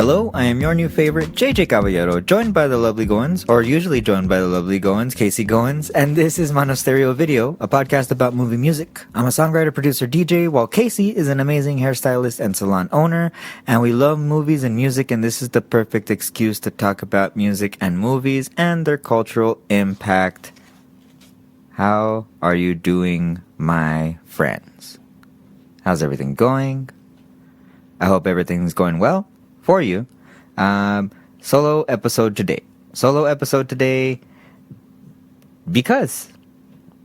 Hello, I am your new favorite, JJ Caballero, joined by the lovely Goins, or usually joined by the lovely Goins, Casey Goins, and this is Monostereo Video, a podcast about movie music. I'm a songwriter, producer, DJ, while Casey is an amazing hairstylist and salon owner, and we love movies and music, and this is the perfect excuse to talk about music and movies and their cultural impact. How are you doing, my friends? How's everything going? I hope everything's going well for you. Solo episode today because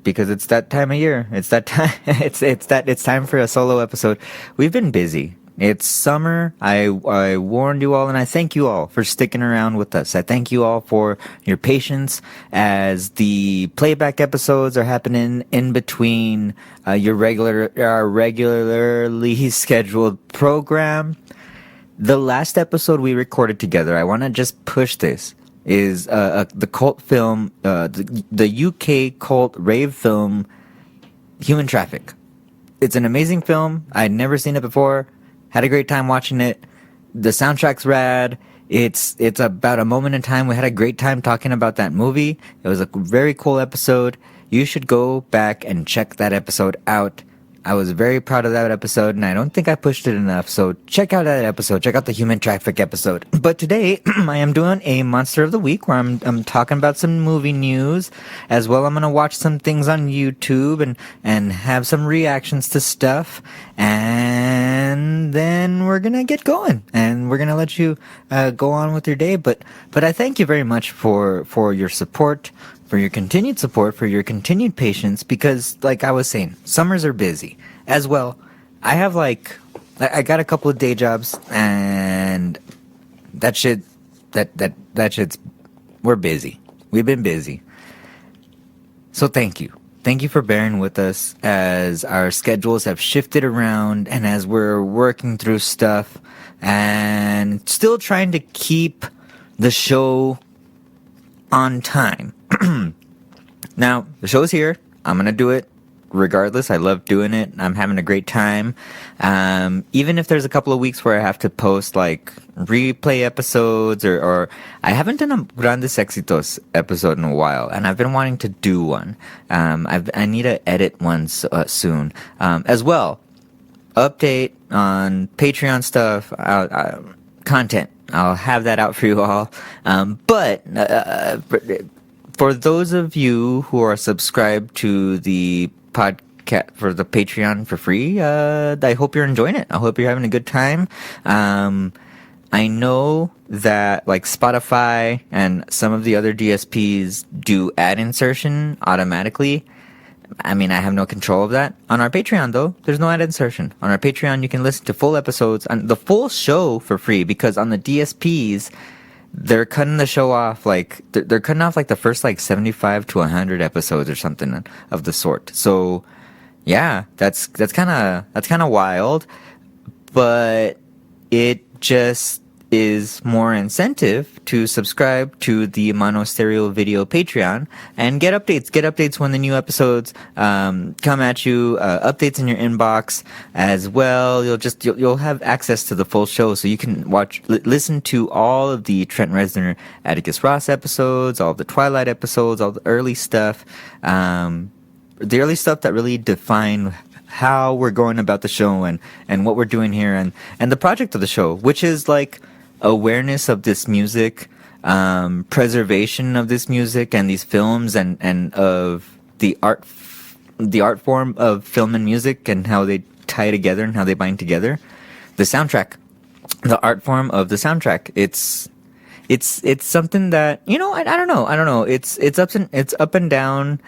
it's that time of year. It's that time. It's time for a solo episode. We've been busy. It's summer. I warned you all, and I thank you all for sticking around with us. I thank you all for your patience as the playback episodes are happening in between our regularly scheduled program. The last episode we recorded together, I want to just push this, is the cult film, the UK cult rave film, Human Traffic. It's an amazing film. I'd never seen it before. Had a great time watching it. The soundtrack's rad. It's about a moment in time. We had a great time talking about that movie. It was a very cool episode. You should go back and check that episode out. I was very proud of that episode, and I don't think I pushed it enough, so check out that episode. Check out the Human Traffic episode. But today, I am doing a Monster of the Week, where I'm talking about some movie news. As well, I'm going to watch some things on YouTube and have some reactions to stuff. And then we're going to get going, and we're going to let you go on with your day. But I thank you very much for your support, for your continued support, for your continued patience, because, like I was saying, summers are busy. As well, I got a couple of day jobs, and we're busy. We've been busy. So thank you. Thank you for bearing with us as our schedules have shifted around and as we're working through stuff and still trying to keep the show on time. Now, the show's here. I'm going to do it regardless. I love doing it. I'm having a great time. Even if there's a couple of weeks where I have to post like replay episodes or I haven't done a Grandes Éxitos episode in a while, and I've been wanting to do one. I need to edit one soon. As well, update on Patreon stuff, content. I'll have that out for you all. But for those of you who are subscribed to the podcast for the Patreon for free, I hope you're enjoying it. I hope you're having a good time. I know that like Spotify and some of the other DSPs do ad insertion automatically. I mean, I have no control of that. On our Patreon, though, there's no ad insertion. On our Patreon, you can listen to full episodes and the full show for free, because on the DSPs, they're cutting the show off like they're cutting off like the first like 75 to 100 episodes or something of the sort. So yeah, that's kind of wild, but it just is more incentive to subscribe to the Monostereo Video Patreon and get updates when the new episodes come at you, updates in your inbox as well. You'll have access to the full show, so you can listen to all of the Trent Reznor, Atticus Ross episodes, all of the Twilight episodes, all the early stuff, the early stuff that really define how we're going about the show and what we're doing here and the project of the show, which is like awareness of this music, preservation of this music and these films and of the art form of film and music and how they tie together and how they bind together. The soundtrack, the art form of the soundtrack. It's something that, you know, I don't know. It's up and down.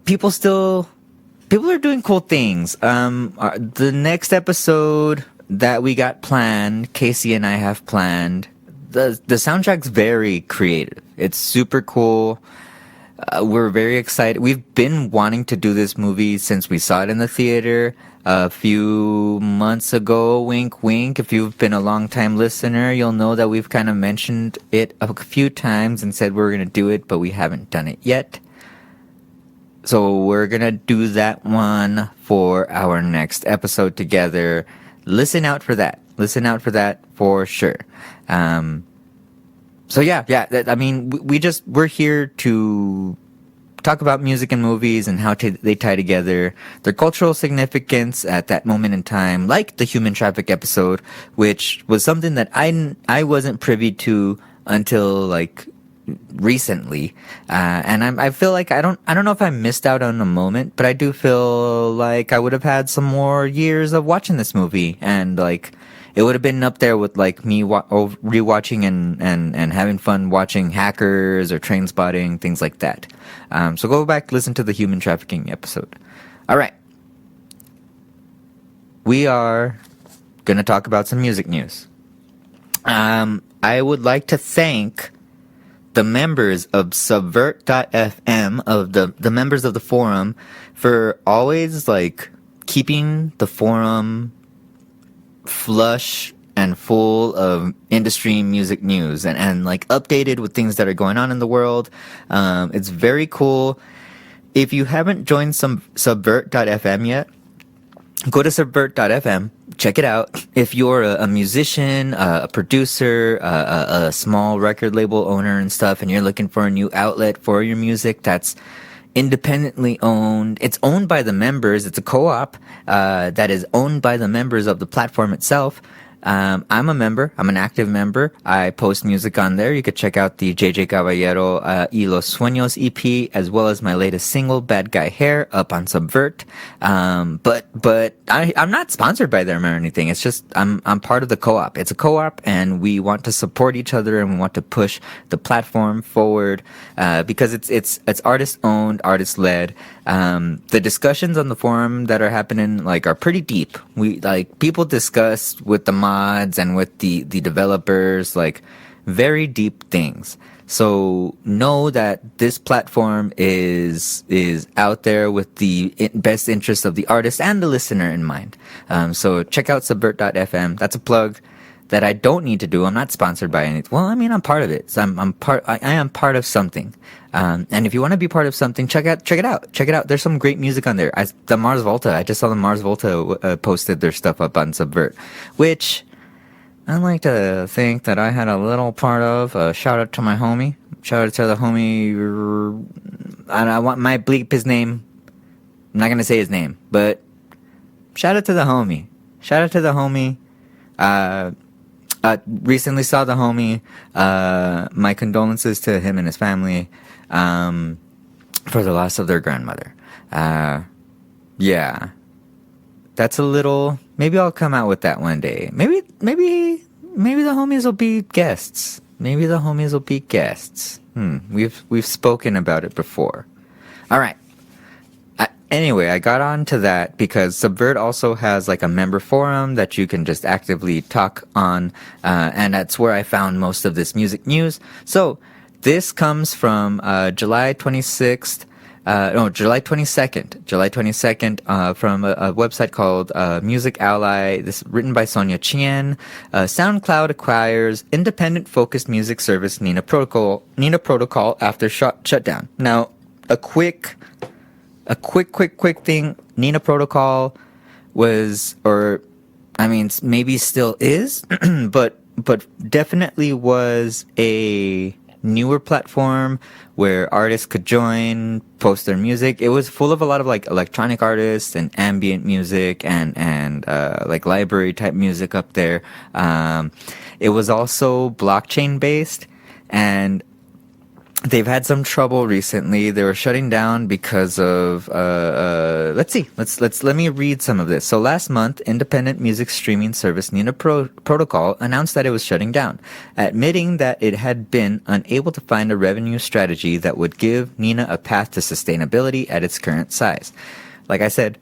People are doing cool things. The next episode that we got planned, Casey and I have planned, the soundtrack's very creative. It's super cool. We're very excited. We've been wanting to do this movie since we saw it in the theater a few months ago. Wink, wink. If you've been a long-time listener, you'll know that we've kind of mentioned it a few times and said we're going to do it, but we haven't done it yet. So we're going to do that one for our next episode together. listen out for that. Listen out for that for sure. So yeah. I mean, we're here to talk about music and movies and how they tie together, their cultural significance at that moment in time, like the human traffic episode, which was something that I wasn't privy to until like recently, and I feel like I don't know if I missed out on a moment, but I do feel like I would have had some more years of watching this movie, and like it would have been up there with like me rewatching and having fun watching Hackers or Train Spotting, things like that. So go back, listen to the human trafficking episode. All right, we are gonna talk about some music news. I would like to thank the members of Subvert.fm, of the members of the forum, for always like keeping the forum flush and full of industry music news and like updated with things that are going on in the world. It's very cool. If you haven't joined some Subvert.fm yet, go to Subvert.fm, check it out. If you're a musician, a producer, a small record label owner and stuff, and you're looking for a new outlet for your music that's independently owned, it's owned by the members, it's a co-op that is owned by the members of the platform itself. I'm a member. I'm an active member. I post music on there. You could check out the JJ Caballero y Los Sueños EP, as well as my latest single, Bad Guy Hair, up on Subvert. But I'm not sponsored by them or anything. It's just I'm part of the co-op. It's a co-op, and we want to support each other, and we want to push the platform forward because it's artist owned, artist led. The discussions on the forum that are happening are pretty deep. We people discuss with the mods and with the developers very deep things. So know that this platform is out there with the best interest of the artist and the listener in mind. So check out Subvert.fm. That's a plug that I don't need to do. I'm not sponsored by anything. Well, I mean, I'm part of it. So I am part of something. And if you want to be part of something, check it out. There's some great music on there. The Mars Volta. I just saw the Mars Volta posted their stuff up on Subvert, which I like to think that I had a little part of. Shout out to my homie. Shout out to the homie. I want my bleep his name. I'm not gonna say his name, but shout out to the homie. Recently saw the homie. My condolences to him and his family for the loss of their grandmother. Yeah, that's a little. Maybe I'll come out with that one day. Maybe the homies will be guests. We've spoken about it before. All right. Anyway, I got on to that because Subvert also has a member forum that you can just actively talk on, and that's where I found most of this music news. So this comes from July 22nd, from a website called Music Ally. This is written by Sonia Chien. SoundCloud acquires independent-focused music service Nina Protocol after shutdown. Now, a quick thing. Nina Protocol was, maybe still is, but definitely was a newer platform where artists could join, post their music. It was full of a lot of electronic artists and ambient music and library type music up there. It was also blockchain based, and they've had some trouble recently. They were shutting down because of let me read some of this. So last month, independent music streaming service Nina Protocol announced that it was shutting down, admitting that it had been unable to find a revenue strategy that would give Nina a path to sustainability at its current size. Like I said,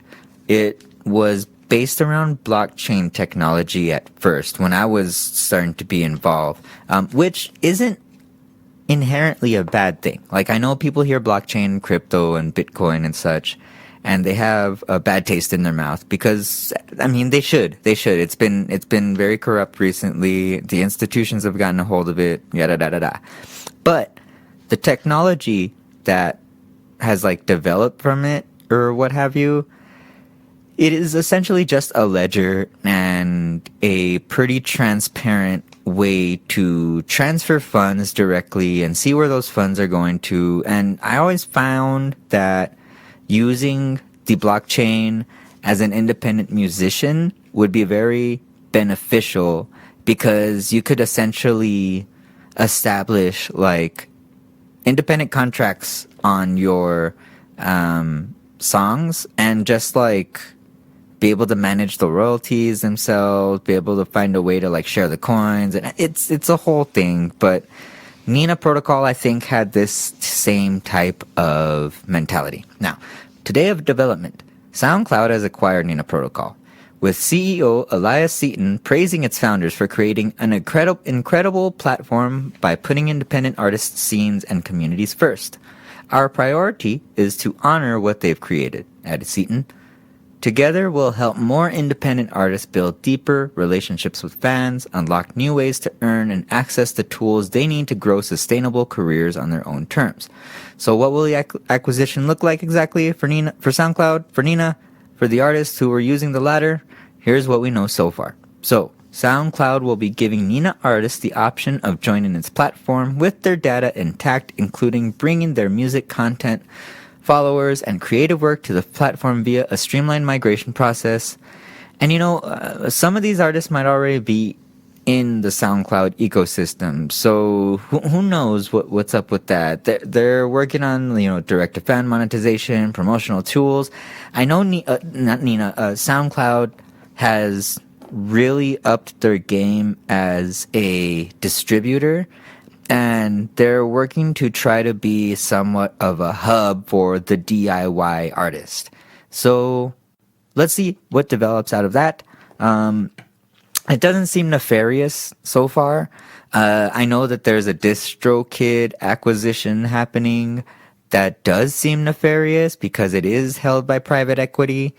it was based around blockchain technology at first when I was starting to be involved, which isn't inherently a bad thing. I know people hear blockchain, crypto, and Bitcoin and such, and they have a bad taste in their mouth because, they should. It's been very corrupt recently. The institutions have gotten a hold of it, yada, da, da, da. But the technology that has, developed from it or what have you, It is essentially just a ledger and a pretty transparent way to transfer funds directly and see where those funds are going to. And I always found that using the blockchain as an independent musician would be very beneficial because you could essentially establish like independent contracts on your songs and just like be able to manage the royalties themselves, be able to find a way to like share the coins, and it's a whole thing. But Nina Protocol, I think, had this same type of mentality. Now, today of development, SoundCloud has acquired Nina Protocol, with CEO Elias Seaton praising its founders for creating an incredible platform by putting independent artists, scenes, and communities first. Our priority is to honor what they've created, added Seaton. Together, we'll help more independent artists build deeper relationships with fans, unlock new ways to earn, and access the tools they need to grow sustainable careers on their own terms. So what will the acquisition look like exactly for SoundCloud, for Nina, for the artists who are using the latter? Here's what we know so far. So, SoundCloud will be giving Nina artists the option of joining its platform with their data intact, including bringing their music content, followers, and creative work to the platform via a streamlined migration process. And some of these artists might already be in the SoundCloud ecosystem, so who knows what's up with that. They're working on direct-to-fan monetization, promotional tools. I know SoundCloud has really upped their game as a distributor, and they're working to try to be somewhat of a hub for the DIY artist. So let's see what develops out of that. It doesn't seem nefarious so far. I know that there's a DistroKid acquisition happening that does seem nefarious because it is held by private equity,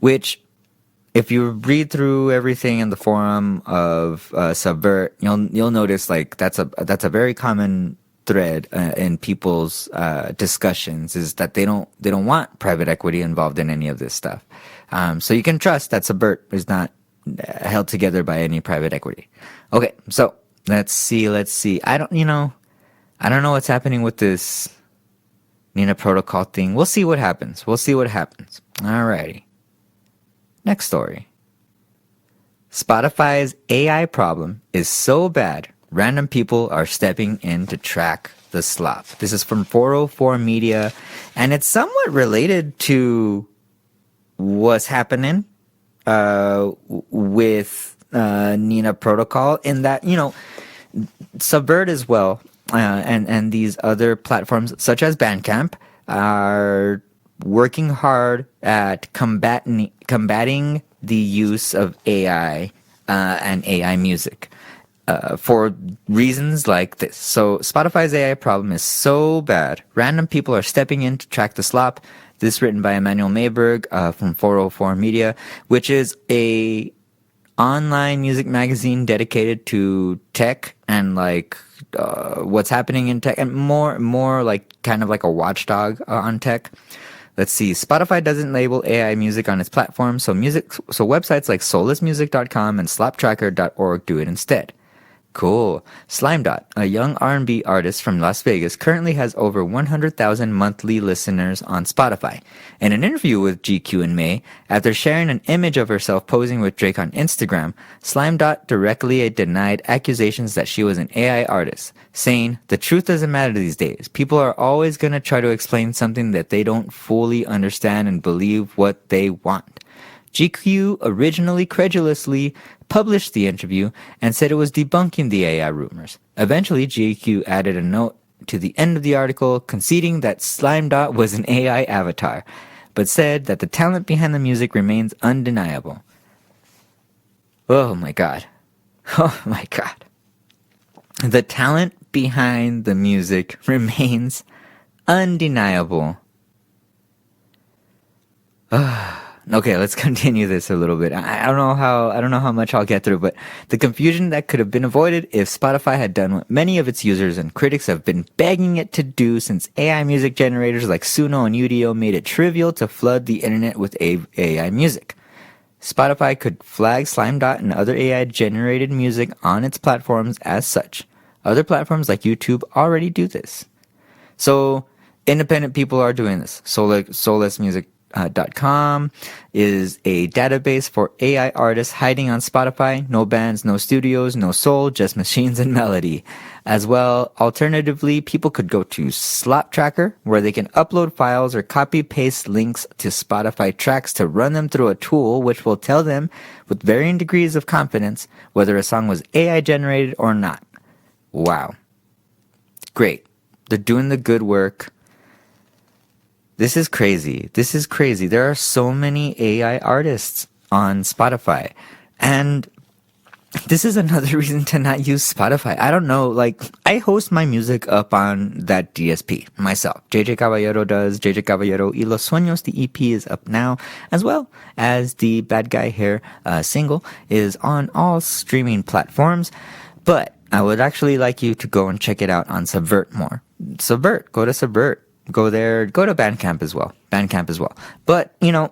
which, if you read through everything in the forum of Subvert, you'll notice like that's a very common thread in people's discussions, is that they don't want private equity involved in any of this stuff. So you can trust that Subvert is not held together by any private equity. Okay, so let's see. I don't know what's happening with this Nina Protocol thing. We'll see what happens. Alrighty. Next story. Spotify's AI problem is so bad, random people are stepping in to track the slop. This is from 404 Media, and it's somewhat related to what's happening with Nina Protocol, in that, Subvert as well, and these other platforms such as Bandcamp are working hard at combating the use of AI and AI music for reasons like this. So Spotify's AI problem is so bad, random people are stepping in to track the slop. This is written by Emmanuel Mayberg from 404 Media, which is a online music magazine dedicated to tech and like what's happening in tech, and more like kind of like a watchdog on tech. Let's see. Spotify doesn't label AI music on its platform, so websites like soullessmusic.com and sloptracker.org do it instead. Cool. Slimedot, a young R&B artist from Las Vegas, currently has over 100,000 monthly listeners on Spotify. In an interview with GQ in May, after sharing an image of herself posing with Drake on Instagram, Slimedot directly denied accusations that she was an AI artist, saying, "The truth doesn't matter these days. People are always going to try to explain something that they don't fully understand and believe what they want." GQ originally credulously published the interview and said it was debunking the AI rumors. Eventually, GQ added a note to the end of the article conceding that Slimedot was an AI avatar, but said that the talent behind the music remains undeniable. Oh my god. Oh my god. The talent behind the music remains undeniable. Okay, let's continue this a little bit. I don't know how much I'll get through, but the confusion that could have been avoided if Spotify had done what many of its users and critics have been begging it to do since AI music generators like Suno and Udio made it trivial to flood the internet with AI music. Spotify could flag Slime Dot and other AI generated music on its platforms as such. Other platforms like YouTube already do this. So independent people are doing this. Soullessmusic.com is a database for AI artists hiding on Spotify. No bands, no studios, no soul, just machines and melody. As well, alternatively, people could go to Slot Tracker, where they can upload files or copy paste links to Spotify tracks to run them through a tool which will tell them with varying degrees of confidence whether a song was AI generated or not. Wow. Great. They're doing the good work. This is crazy. This is crazy. There are so many AI artists on Spotify. And this is another reason to not use Spotify. I don't know. Like, I host my music up on that DSP myself. JJ Caballero does. JJ Caballero y Los Sueños. The EP is up now, as well as the Bad Guy Hair single is on all streaming platforms. But I would actually like you to go and check it out on Subvert more. Subvert. Go to Subvert. Go there. Go to Bandcamp as well. But, you know,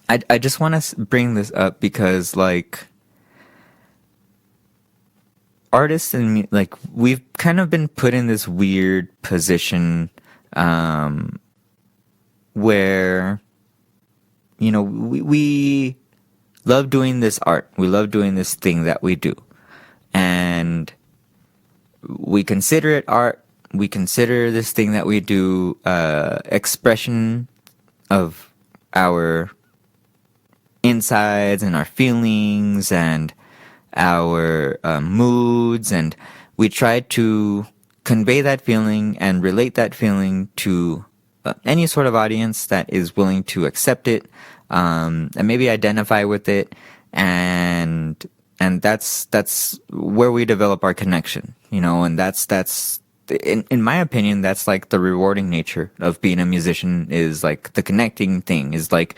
I just want to bring this up because, like, artists and, like, we've kind of been put in this weird position where, you know, we love doing this art. We love doing this thing that we do. And we consider it art. We consider this thing that we do expression of our insides and our feelings and our moods, and we try to convey that feeling and relate that feeling to any sort of audience that is willing to accept it and maybe identify with it, and that's where we develop our connection, you know, and that's in my opinion, that's like the rewarding nature of being a musician, is like the connecting thing, is like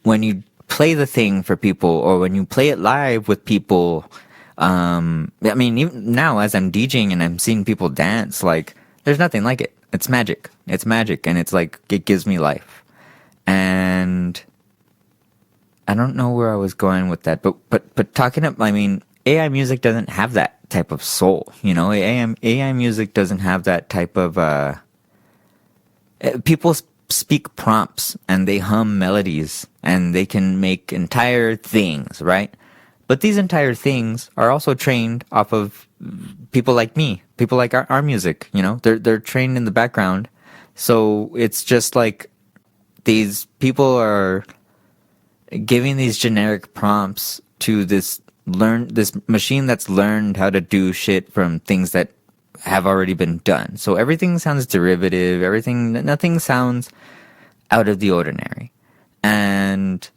when you play the thing for people or when you play it live with people. I mean, even now as I'm DJing and I'm seeing people dance, like there's nothing like it. It's magic. It's magic. And it's like, it gives me life. And I don't know where I was going with that, but talking up, I mean, AI music doesn't have that type of soul, you know. AI music doesn't have that type of people speak prompts and they hum melodies and they can make entire things, right? But these entire things are also trained off of people like me, people like our music, you know. They're trained in the background. So it's just like these people are giving these generic prompts to this machine that's learned how to do shit from things that have already been done. So everything sounds derivative, nothing sounds out of the ordinary. And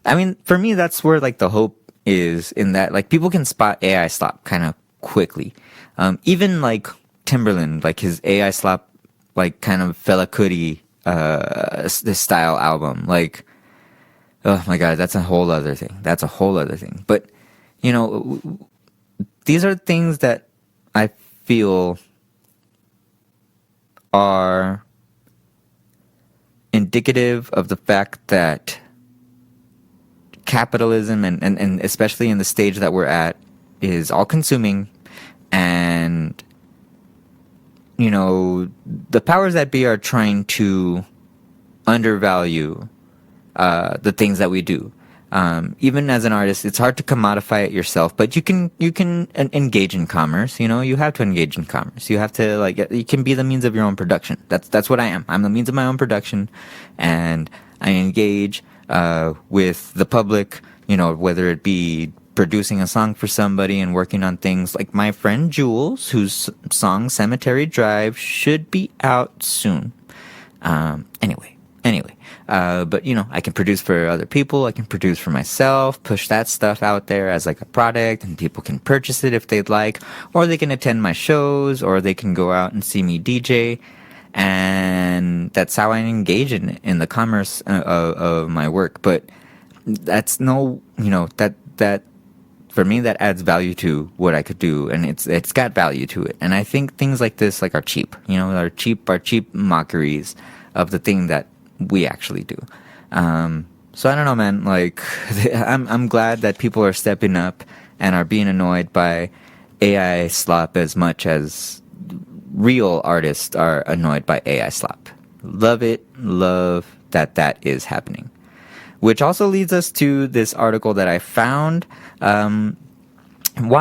I mean, for me, that's where like the hope is, in that like people can spot AI slop kind of quickly. Even like Timberland, like his AI slop, like kind of Fela Kuti, this style album, like, oh my God, that's a whole other thing. But, you know, these are things that I feel are indicative of the fact that capitalism and especially in the stage that we're at is all consuming, and, you know, the powers that be are trying to undervalue the things that we do. Even as an artist, it's hard to commodify it yourself, but you can engage in commerce. You know, you have to engage in commerce. You have to, like, you can be the means of your own production. That's what I am. I'm the means of my own production, and I engage with the public. You know, whether it be producing a song for somebody and working on things like my friend Jules, whose song "Cemetery Drive" should be out soon. Anyway, but, you know, I can produce for other people. I can produce for myself, push that stuff out there as like a product, and people can purchase it if they'd like, or they can attend my shows, or they can go out and see me DJ. and that's how I engage in the commerce of my work. But that's no, that for me, that adds value to what I could do, and it's got value to it. And I think things like this are cheap, are cheap mockeries of the thing that we actually do. So I don't know, man. Like, I'm glad that people are stepping up and are being annoyed by AI slop as much as real artists are annoyed by AI slop. Love it. Love that is happening. Which also leads us to this article that I found. Why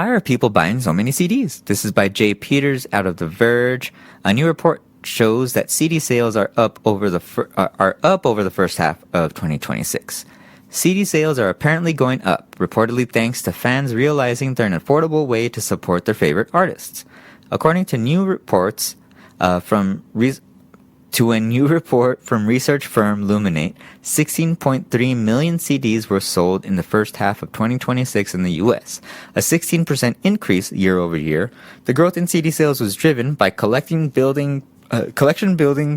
are people buying so many CDs? This is by Jay Peters out of The Verge. A new report shows that CD sales are up over the first half of 2026. CD sales are apparently going up, reportedly thanks to fans realizing they're an affordable way to support their favorite artists. According to new reports from a new report from research firm Luminate, 16.3 million CDs were sold in the first half of 2026 in the U.S., a 16% increase year over year. The growth in CD sales was driven by collection building,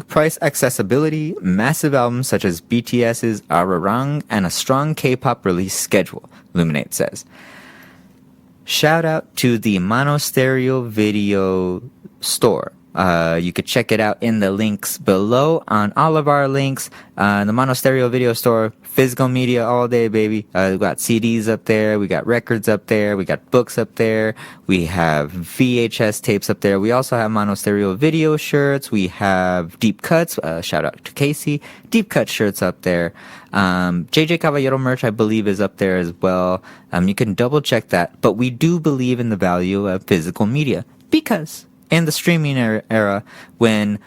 price accessibility, massive albums such as BTS's Ararang, and a strong K-pop release schedule, Luminate says. Shout out to the Mono Stereo Video Store. You could check it out in the links below on all of our links. The Mono Stereo Video Store, physical media all day, baby. We got CDs up there. We got records up there. We got books up there. We have VHS tapes up there. We also have Mono Stereo Video shirts. We have Deep Cuts. Shout out to Casey. Deep Cut shirts up there. JJ Caballero merch, I believe, is up there as well. You can double check that. But we do believe in the value of physical media because in the streaming era, when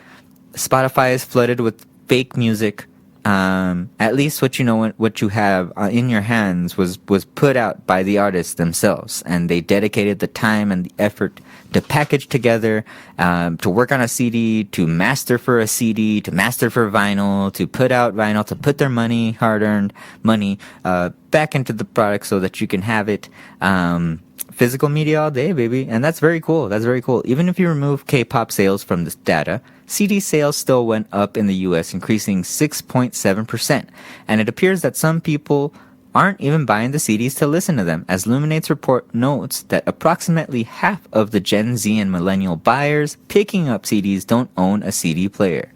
Spotify is flooded with fake music, at least what you have in your hands was put out by the artists themselves, and they dedicated the time and the effort to package together, to work on a CD, to master for a CD, to master for vinyl, to put out vinyl, to put their money, hard-earned money, back into the product so that you can have it. Physical media all day, baby. And that's very cool. Even if you remove K-pop sales from this data, CD sales still went up in the US, increasing 6.7%. And it appears that some people aren't even buying the CDs to listen to them, as Luminate's report notes that approximately half of the Gen Z and millennial buyers picking up CDs don't own a CD player.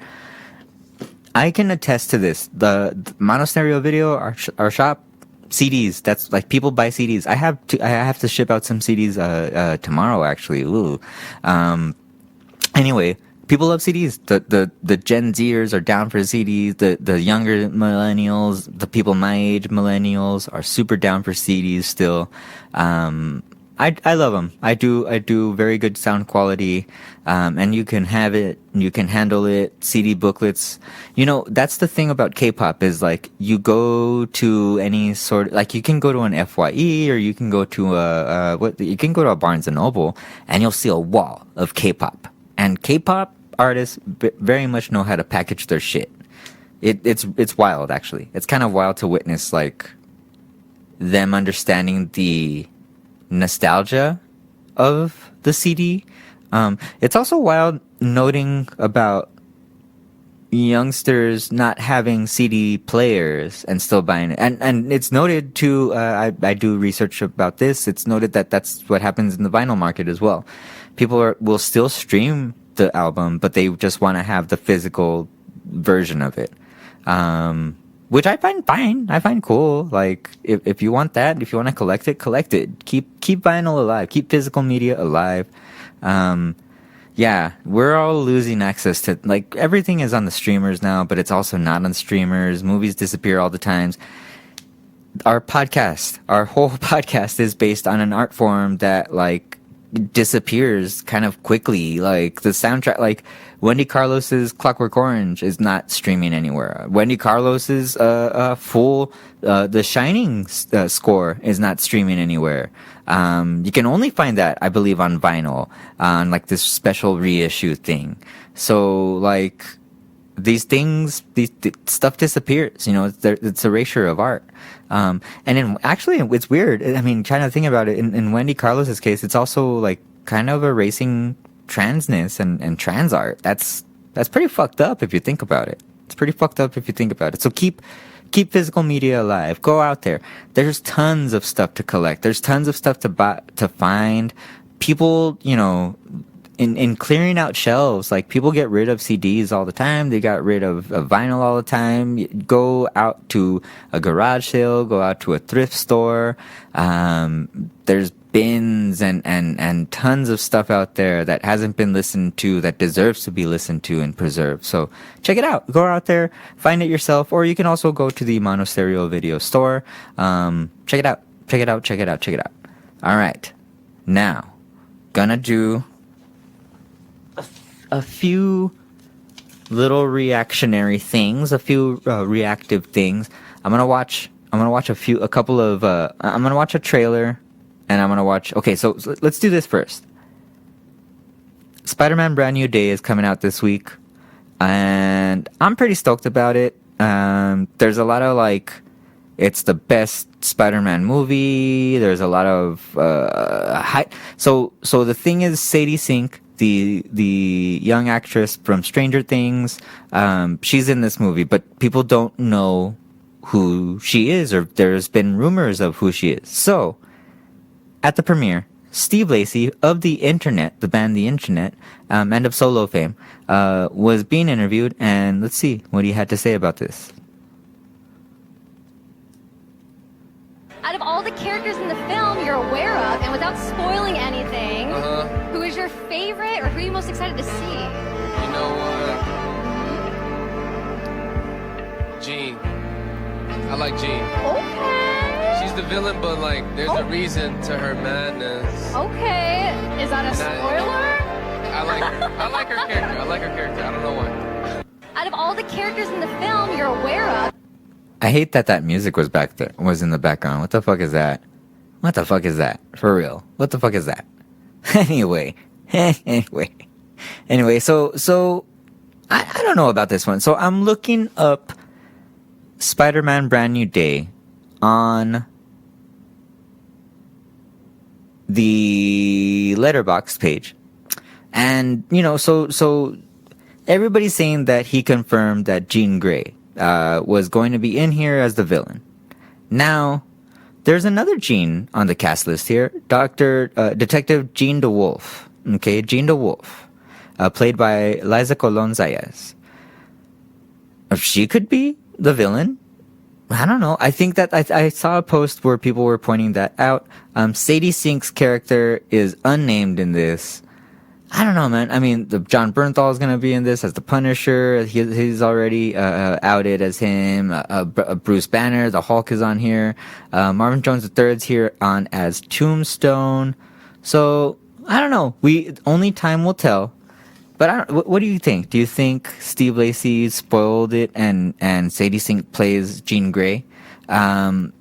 I can attest to this. The Mono Stereo Video, our shop, CDs. That's like people buy CDs. I have to ship out some CDs tomorrow actually. Ooh. Anyway, people love CDs. The Gen Zers are down for CDs. The younger millennials, the people my age millennials are super down for CDs still. I love them. I do very good sound quality, and you can have it, you can handle it. CD booklets, that's the thing about K-pop is like you go to any sort, like you can go to an FYE or you can go to a Barnes and Noble and you'll see a wall of K-pop, and K-pop artists very much know how to package their shit. It's wild actually. It's kind of wild to witness like them understanding the nostalgia of the CD. It's also wild noting about youngsters not having CD players and still buying it. And it's noted too, I do research about this, it's noted that that's what happens in the vinyl market as well. People will still stream the album, but they just want to have the physical version of it. Which I find fine. I find cool. Like, if you want that, if you want to collect it, collect it. Keep vinyl alive. Keep physical media alive. Yeah, we're all losing access to, like, everything is on the streamers now, but it's also not on streamers. Movies disappear all the times. Our whole podcast is based on an art form that, like, disappears kind of quickly. Like the soundtrack, like Wendy Carlos's Clockwork Orange is not streaming anywhere. Wendy Carlos's full The Shining score is not streaming anywhere. You can only find that, I believe, on vinyl, on like this special reissue thing. So like these things, stuff disappears. It's erasure of art. And actually, it's weird. I mean, trying to think about it, in Wendy Carlos's case, it's also like kind of erasing transness and trans art. That's That's pretty fucked up if you think about it. It's pretty fucked up if you think about it. So keep physical media alive. Go out there. There's tons of stuff to collect. There's tons of stuff to buy, to find. People, you know, in clearing out shelves, like people get rid of CDs all the time. They got rid of vinyl all the time. Go out to a garage sale. Go out to a thrift store. There's bins and tons of stuff out there that hasn't been listened to, that deserves to be listened to and preserved. So check it out. Go out there, find it yourself, or you can also go to the Mono Stereo Video store. Check it out. Check it out. Check it out. Check it out. All right. Now, gonna do a few little reactionary things, a few reactive things. I'm gonna watch a couple of I'm gonna watch a trailer, and I'm gonna watch. Okay, so let's do this first. Spider-Man Brand New Day is coming out this week, and I'm pretty stoked about it. There's a lot of like, it's the best Spider-Man movie. There's a lot of hype. So the thing is, Sadie Sink, the young actress from Stranger Things, she's in this movie, but people don't know who she is, or there's been rumors of who she is. So at the premiere, Steve Lacy of the Internet, the band The Internet, and of solo fame, was being interviewed, and let's see what he had to say about this. Out of all the characters in the film you're aware of, and without spoiling anything, who is your favorite, or who are you most excited to see? You know what? Jean. I like Jean. Okay. She's the villain, but like, there's a reason to her madness. Okay. Is that a spoiler? I like her character. I like her character. I don't know why. Out of all the characters in the film you're aware of. I hate that music was back there, was in the background. What the fuck is that? What the fuck is that? For real. What the fuck is that? Anyway, so I don't know about this one. So I'm looking up Spider-Man Brand New Day on the Letterboxd page. And, you know, so everybody's saying that he confirmed that Jean Grey was going to be in here as the villain. Now, there's another Jean on the cast list here, Detective Jean DeWolf. Okay, Jean DeWolf, played by Liza Colon Zayas. If she could be the villain, I don't know. I think that I saw a post where people were pointing that out. Sadie Sink's character is unnamed in this. I don't know, man. I mean, John Bernthal is going to be in this as the Punisher. He's already outed as him. Bruce Banner, the Hulk, is on here. Marvin Jones III's here on as Tombstone. So I don't know. Only time will tell. But what do you think? Do you think Steve Lacy spoiled it and Sadie Sink plays Jean Grey? I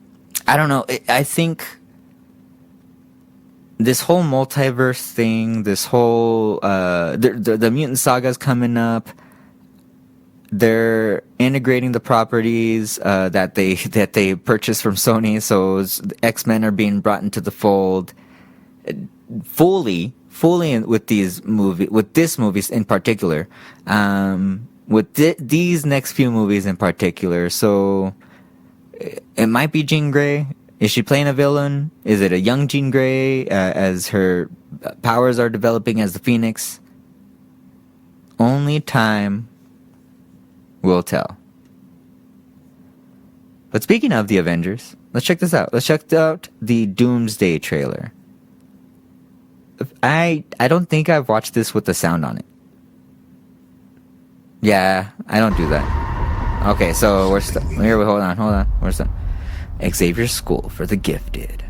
don't know. I think this whole multiverse thing, this whole the mutant saga's coming up. They're integrating the properties that they purchased from Sony, so X-Men are being brought into the fold fully with this movies in particular, with these next few movies in particular. So it might be Jean Grey. Is she playing a villain? Is it a young Jean Grey as her powers are developing as the Phoenix? Only time will tell. But speaking of the Avengers, let's check this out. Let's check out the Doomsday trailer. I don't think I've watched this with the sound on it. Yeah, I don't do that. Okay, so we're here. Hold on. We're stuck. Xavier School for the Gifted.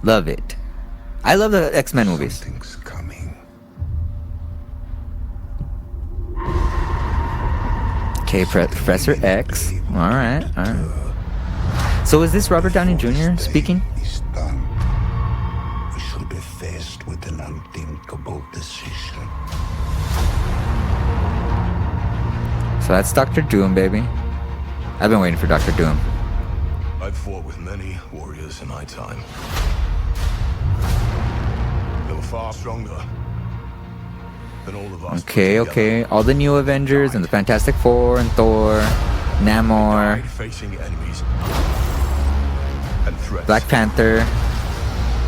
Love it. I love the X-Men movies. Something's coming. Okay, Professor X. All right. So is this Robert Downey Jr. speaking? He's done. We should be faced with an unthinkable decision. So that's Dr. Doom, baby. I've been waiting for Dr. Doom. I've fought with many warriors in my time. They were far stronger. then all of us. Okay. All the new Avengers and the Fantastic Four and Thor, Namor, Facing enemies and threats Black Panther.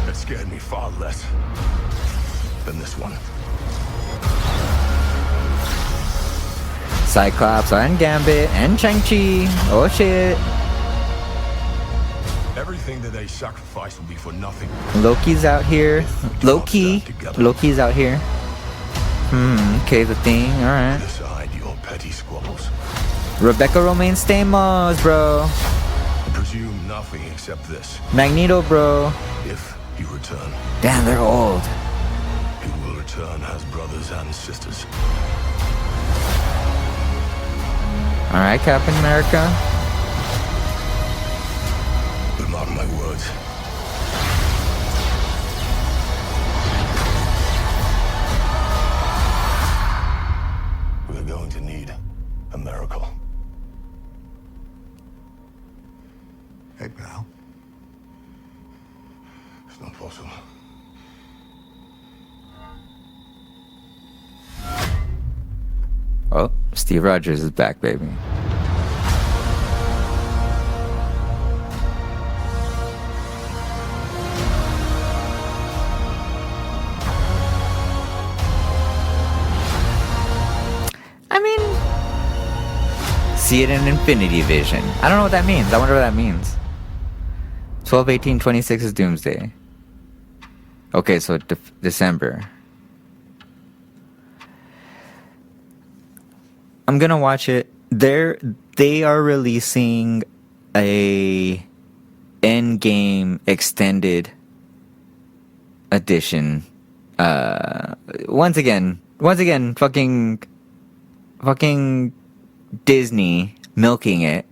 that scared me far less than this one. Cyclops and Gambit and Shang-Chi. Oh shit. Everything that they sacrifice will be for nothing. Loki's out here. Loki's out here. Okay, the Thing. Alright. Put aside your petty squabbles. Rebecca Romaine Stamos, bro. Presume nothing except this. Magneto, bro. If you return, Damn, they're old. you will return as brothers and sisters. Alright, Captain America. But mark my words. We're going to need a miracle. Hey, pal. It's not possible. Oh, Steve Rogers is back, baby. I mean, see it in Infinity Vision. I don't know what that means. I wonder what that means. 12/18/26 is Doomsday. Okay, so December. I'm gonna watch it. They are releasing a Endgame extended edition. Once again, fucking Disney milking it,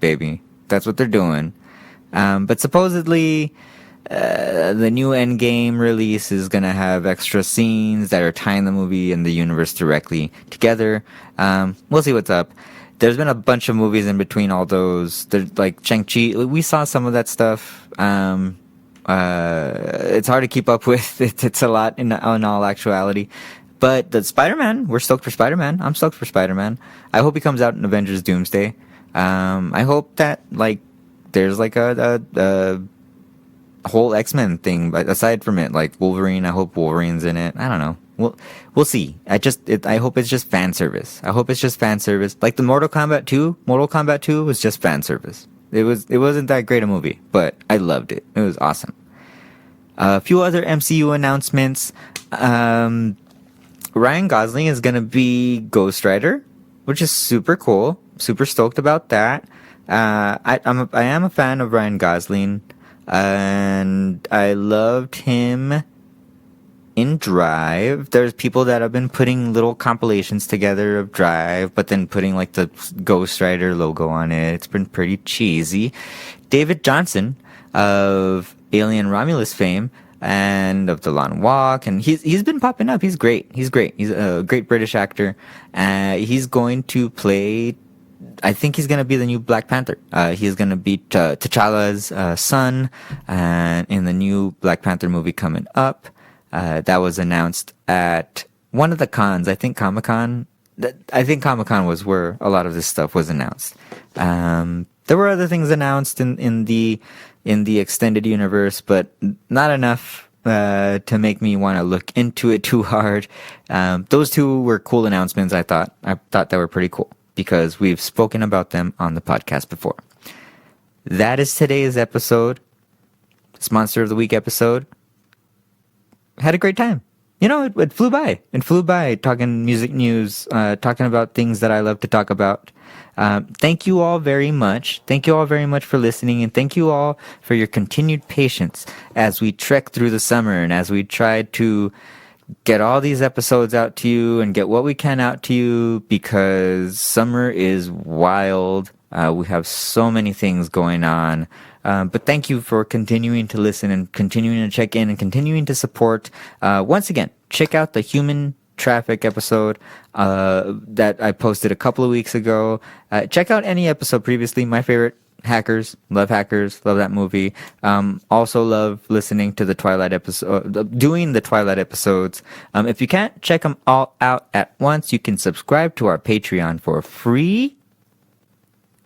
baby. That's what they're doing. But supposedly, the new Endgame release is gonna have extra scenes that are tying the movie and the universe directly together. We'll see what's up. There's been a bunch of movies in between all those. There's like Shang-Chi. We saw some of that stuff. It's hard to keep up with. It's a lot in all actuality. But the Spider-Man, we're stoked for Spider-Man. I'm stoked for Spider-Man. I hope he comes out in Avengers Doomsday. I hope that like there's like a whole X-Men thing, but aside from it, like Wolverine, I hope Wolverine's in it. I don't know. We'll see. I hope it's just fan service. Like the Mortal Kombat 2 was just fan service. It wasn't that great a movie, but I loved it. It was awesome. A few other MCU announcements. Ryan Gosling is gonna be Ghost Rider, which is super cool. Super stoked about that. I am a fan of Ryan Gosling. And I loved him in Drive. There's people that have been putting little compilations together of Drive, but then putting like the Ghost Rider logo on it. It's been pretty cheesy. David Johnson of Alien Romulus fame and of The Long Walk, and he's been popping up. He's great. He's a great British actor. He's going to play. I think he's going to be the new Black Panther. He's going to be T'Challa's son in the new Black Panther movie coming up. That was announced at one of the cons. I think Comic-Con was where a lot of this stuff was announced. There were other things announced in the extended universe, but not enough to make me want to look into it too hard. Those two were cool announcements. I thought they were pretty cool, because we've spoken about them on the podcast before. That is today's episode. It's Monster of the Week episode. Had a great time. You know, it flew by. It flew by talking music news, talking about things that I love to talk about. Thank you all very much. Thank you all very much for listening, and thank you all for your continued patience as we trek through the summer and as we try to get all these episodes out to you and get what we can out to you, because summer is wild. We have so many things going on. But thank you for continuing to listen and continuing to check in and continuing to support. Once again, check out the Human Traffic episode that I posted a couple of weeks ago. Check out any episode previously. My favorite Hackers. Love Hackers. Love that movie. Also love listening to the Twilight episode, doing the Twilight episodes. If you can't check them all out at once, you can subscribe to our Patreon for free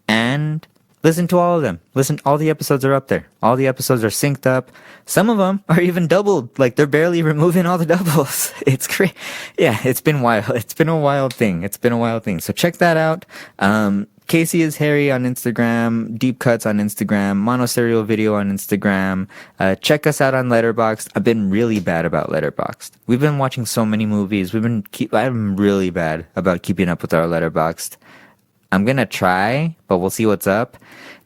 and listen to all of them. All the episodes are up there. All the episodes are synced up. Some of them are even doubled. Like, they're barely removing all the doubles. It's great. Yeah, it's been wild. It's been a wild thing. So check that out. Casey is Harry on Instagram, Deep Cuts on Instagram, Monostereo Video on Instagram. Check us out on Letterboxd. I've been really bad about Letterboxd. We've been watching so many movies. I'm really bad about keeping up with our Letterboxd. I'm gonna try, but we'll see what's up.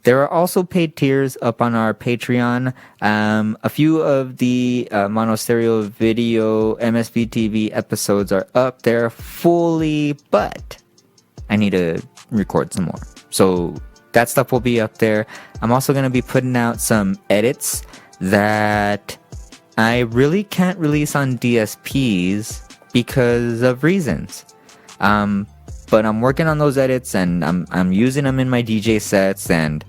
There are also paid tiers up on our Patreon. A few of the Monostereo Video MSV TV episodes are up there fully, but I need to record some more. So that stuff will be up there. I'm also going to be putting out some edits that I really can't release on DSPs because of reasons. But I'm working on those edits, and I'm using them in my DJ sets, and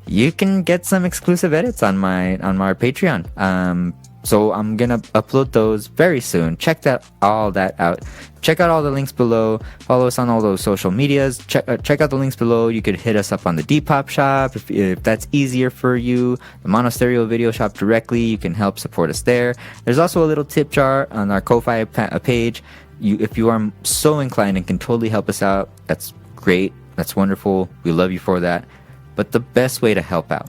you can get some exclusive edits on my Patreon. So I'm gonna upload those very soon. Check all that out. Check out all the links below. Follow us on all those social medias. Check out the links below. You could hit us up on the Depop shop if that's easier for you. The Monostereo Video shop directly. You can help support us there. There's also a little tip jar on our Ko-Fi page. If you are so inclined and can totally help us out, that's great. That's wonderful. We love you for that. But the best way to help out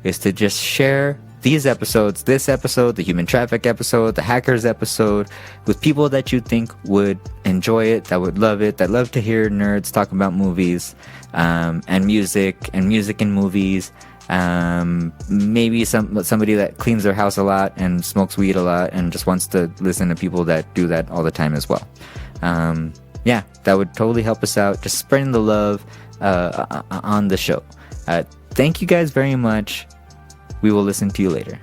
is to just share these episodes, this episode, the Human Traffic episode, the Hackers episode, with people that you think would enjoy it, that would love it, that love to hear nerds talk about movies, and music and movies. Maybe somebody that cleans their house a lot and smokes weed a lot and just wants to listen to people that do that all the time as well. Yeah, that would totally help us out. Just spreading the love on the show. Thank you guys very much. We will listen to you later.